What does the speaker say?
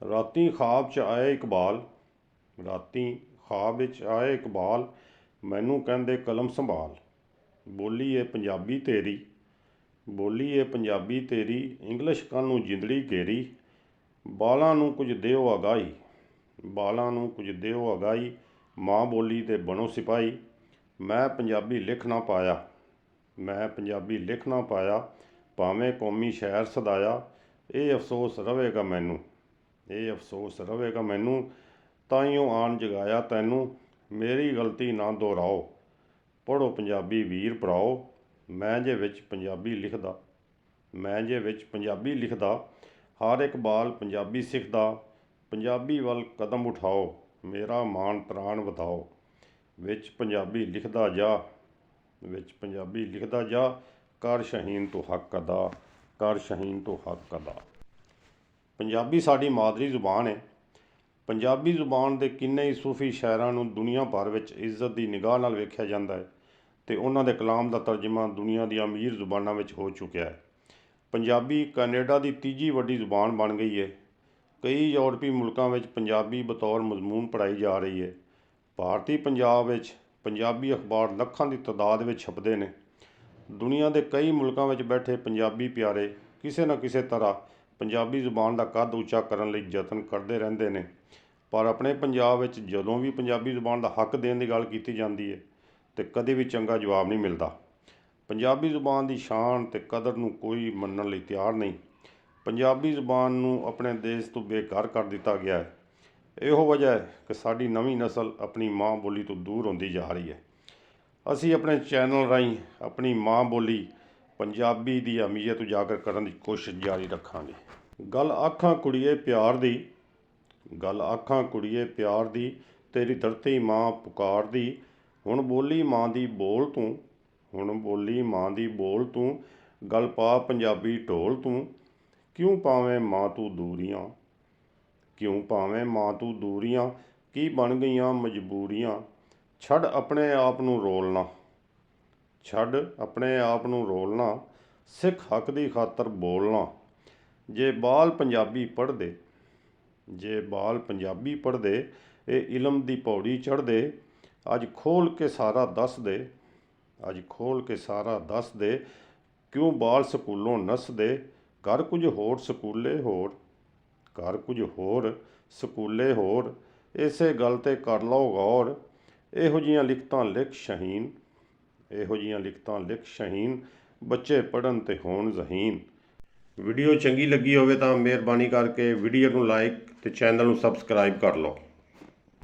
ਰਾਤੀਂ ਖ਼ਾਬ 'ਚ ਆਇਆ ਇਕਬਾਲ, ਰਾਤੀਂ ਖ਼ਾਬ ਵਿੱਚ ਆਇਆ ਇਕਬਾਲ, ਮੈਨੂੰ ਕਹਿੰਦੇ ਕਲਮ ਸੰਭਾਲ। ਬੋਲੀ ਏ ਪੰਜਾਬੀ ਤੇਰੀ, ਬੋਲੀ ਏ ਪੰਜਾਬੀ ਤੇਰੀ, ਇੰਗਲਿਸ਼ ਕਾਹਨੂੰ ਜਿੰਦੜੀ ਘੇਰੀ। ਬਾਲਾਂ ਨੂੰ ਕੁਝ ਦਿਓ ਅਗਾਈ, ਬਾਲਾਂ ਨੂੰ ਕੁਝ ਦਿਓ ਅਗਾਈ, ਮਾਂ ਬੋਲੀ ਦੇ ਬਣੋ ਸਿਪਾਹੀ। ਮੈਂ ਪੰਜਾਬੀ ਲਿਖ ਨਾ ਪਾਇਆ, ਮੈਂ ਪੰਜਾਬੀ ਲਿਖ ਨਾ ਪਾਇਆ, ਭਾਵੇਂ ਕੌਮੀ ਸ਼ਾਇਰ ਸਦਾਇਆ। ਇਹ ਅਫਸੋਸ ਰਵੇਗਾ ਮੈਨੂੰ, ਇਹ ਅਫਸੋਸ ਰਵੇਗਾ ਮੈਨੂੰ, ਤਾਈਓ ਆਣ ਜਗਾਇਆ ਤੈਨੂੰ। ਮੇਰੀ ਗਲਤੀ ਨਾ ਦੁਹਰਾਓ, ਪੜ੍ਹੋ ਪੰਜਾਬੀ ਵੀਰ ਭਰਾਓ। ਮੈਂ ਜੇ ਵਿੱਚ ਪੰਜਾਬੀ ਲਿਖਦਾ, ਮੈਂ ਜੇ ਵਿੱਚ ਪੰਜਾਬੀ ਲਿਖਦਾ, ਹਰ ਇੱਕ ਬਾਲ ਪੰਜਾਬੀ ਸਿੱਖਦਾ। ਪੰਜਾਬੀ ਵੱਲ ਕਦਮ ਉਠਾਓ, ਮੇਰਾ ਮਾਣ ਤਰਾਣ ਵਧਾਓ। ਵਿੱਚ ਪੰਜਾਬੀ ਲਿਖਦਾ ਜਾ, ਵਿੱਚ ਪੰਜਾਬੀ ਲਿਖਦਾ ਜਾ, ਕਰ ਸ਼ਹੀਨ ਤੂੰ ਹੱਕ ਅਦਾ, ਕਰ ਸ਼ਹੀਨ ਤੂੰ ਹੱਕ ਅਦਾ। ਪੰਜਾਬੀ ਸਾਡੀ ਮਾਦਰੀ ਜ਼ੁਬਾਨ ਹੈ। ਪੰਜਾਬੀ ਜ਼ੁਬਾਨ ਦੇ ਕਿੰਨੇ ਹੀ ਸੂਫੀ ਸ਼ਾਇਰਾਂ ਨੂੰ ਦੁਨੀਆ ਭਰ ਵਿੱਚ ਇੱਜ਼ਤ ਦੀ ਨਿਗਾਹ ਨਾਲ ਵੇਖਿਆ ਜਾਂਦਾ ਹੈ ਅਤੇ ਉਹਨਾਂ ਦੇ ਕਲਾਮ ਦਾ ਤਰਜਮਾ ਦੁਨੀਆ ਦੀਆਂ ਅਮੀਰ ਜ਼ੁਬਾਨਾਂ ਵਿੱਚ ਹੋ ਚੁੱਕਿਆ ਹੈ। ਪੰਜਾਬੀ ਕੈਨੇਡਾ ਦੀ ਤੀਜੀ ਵੱਡੀ ਜ਼ੁਬਾਨ ਬਣ ਗਈ ਹੈ। ਕਈ ਯੂਰਪੀ ਮੁਲਕਾਂ ਵਿੱਚ ਪੰਜਾਬੀ ਬਤੌਰ ਮਜ਼ਮੂਨ ਪੜ੍ਹਾਈ ਜਾ ਰਹੀ ਹੈ। ਭਾਰਤੀ ਪੰਜਾਬ ਵਿੱਚ ਪੰਜਾਬੀ ਅਖਬਾਰ ਲੱਖਾਂ ਦੀ ਤਾਦਾਦ ਵਿੱਚ ਛਪਦੇ ਨੇ। ਦੁਨੀਆ ਦੇ ਕਈ ਮੁਲਕਾਂ ਵਿੱਚ ਬੈਠੇ ਪੰਜਾਬੀ ਪਿਆਰੇ ਕਿਸੇ ਨਾ ਕਿਸੇ ਤਰ੍ਹਾਂ ਪੰਜਾਬੀ ਜ਼ੁਬਾਨ ਦਾ ਕੱਦ ਉੱਚਾ ਕਰਨ ਲਈ ਯਤਨ ਕਰਦੇ ਰਹਿੰਦੇ ਨੇ, ਪਰ ਆਪਣੇ ਪੰਜਾਬ ਵਿੱਚ ਜਦੋਂ ਵੀ ਪੰਜਾਬੀ ਜ਼ੁਬਾਨ ਦਾ ਹੱਕ ਦੇਣ ਦੀ ਗੱਲ ਕੀਤੀ ਜਾਂਦੀ ਹੈ ਤਾਂ ਕਦੇ ਵੀ ਚੰਗਾ ਜਵਾਬ ਨਹੀਂ ਮਿਲਦਾ। ਪੰਜਾਬੀ ਜ਼ੁਬਾਨ ਦੀ ਸ਼ਾਨ ਅਤੇ ਕਦਰ ਨੂੰ ਕੋਈ ਮੰਨਣ ਲਈ ਤਿਆਰ ਨਹੀਂ। ਪੰਜਾਬੀ ਜ਼ੁਬਾਨ ਨੂੰ ਆਪਣੇ ਦੇਸ਼ ਤੋਂ ਬੇਘਰ ਕਰ ਦਿੱਤਾ ਗਿਆ ਹੈ। ਇਹੋ ਵਜ੍ਹਾ ਹੈ ਕਿ ਸਾਡੀ ਨਵੀਂ ਨਸਲ ਆਪਣੀ ਮਾਂ ਬੋਲੀ ਤੋਂ ਦੂਰ ਹੁੰਦੀ ਜਾ ਰਹੀ ਹੈ। ਅਸੀਂ ਆਪਣੇ ਚੈਨਲ ਰਾਹੀਂ ਆਪਣੀ ਮਾਂ ਬੋਲੀ ਪੰਜਾਬੀ ਦੀ ਅਹਿਮੀਅਤ ਉਜਾਗਰ ਕਰਨ ਦੀ ਕੋਸ਼ਿਸ਼ ਜਾਰੀ ਰੱਖਾਂਗੇ। ਗੱਲ ਆਖਾਂ ਕੁੜੀਏ ਪਿਆਰ ਦੀ, ਗੱਲ ਆਖਾਂ ਕੁੜੀਏ ਪਿਆਰ ਦੀ, ਤੇਰੀ ਧਰਤੀ ਮਾਂ ਪੁਕਾਰਦੀ। ਹੁਣ ਬੋਲੀ ਮਾਂ ਦੀ ਬੋਲ ਤੂੰ, ਹੁਣ ਬੋਲੀ ਮਾਂ ਦੀ ਬੋਲ ਤੂੰ, ਗੱਲ ਪਾ ਪੰਜਾਬੀ ਢੋਲ ਤੂੰ। ਕਿਉਂ ਪਾਵੇਂ ਮਾਂ ਤੂੰ ਦੂਰੀਆਂ, ਕਿਉਂ ਪਾਵੇਂ ਮਾਂ ਤੂੰ ਦੂਰੀਆਂ, ਕੀ ਬਣ ਗਈਆਂ ਮਜਬੂਰੀਆਂ। ਛੱਡ ਆਪਣੇ ਆਪ ਨੂੰ ਰੋਲਣਾ, ਛੱਡ ਆਪਣੇ ਆਪ ਨੂੰ ਰੋਲਣਾ, ਸਿੱਖ ਹੱਕ ਦੀ ਖਾਤਰ ਬੋਲਣਾ। ਜੇ ਬਾਲ ਪੰਜਾਬੀ ਪੜ੍ਹਦੇ, ਜੇ ਬਾਲ ਪੰਜਾਬੀ ਪੜ੍ਹਦੇ, ਇਹ ਇਲਮ ਦੀ ਪੌੜੀ ਚੜ੍ਹਦੇ। ਅੱਜ ਖੋਲ੍ਹ ਕੇ ਸਾਰਾ ਦੱਸ ਦੇ, ਅੱਜ ਖੋਲ੍ਹ ਕੇ ਸਾਰਾ ਦੱਸ ਦੇ, ਕਿਉਂ ਬਾਲ ਸਕੂਲੋਂ ਨੱਸਦੇ। ਕਰ ਕੁਝ ਹੋਰ ਸਕੂਲੇ ਹੋਰ, ਕਰ ਕੁਝ ਹੋਰ ਸਕੂਲੇ ਹੋਰ, ਇਸੇ ਗੱਲ 'ਤੇ ਕਰ ਲਓ ਗੌਰ। ਇਹੋ ਜਿਹੀਆਂ ਲਿਖਤਾਂ ਲਿਖ ਸ਼ਹੀਨ, ਇਹੋ ਜਿਹੀਆਂ ਲਿਖਤਾਂ ਲਿਖ ਸ਼ਹੀਨ, ਬੱਚੇ ਪੜ੍ਹਨ ਅਤੇ ਹੋਣ ਜ਼ਹੀਨ। ਵੀਡੀਓ ਚੰਗੀ ਲੱਗੀ ਹੋਵੇ ਤਾਂ ਮਿਹਰਬਾਨੀ ਕਰਕੇ ਵੀਡੀਓ ਨੂੰ ਲਾਈਕ ਅਤੇ ਚੈਨਲ ਨੂੰ ਸਬਸਕ੍ਰਾਈਬ ਕਰ ਲਓ।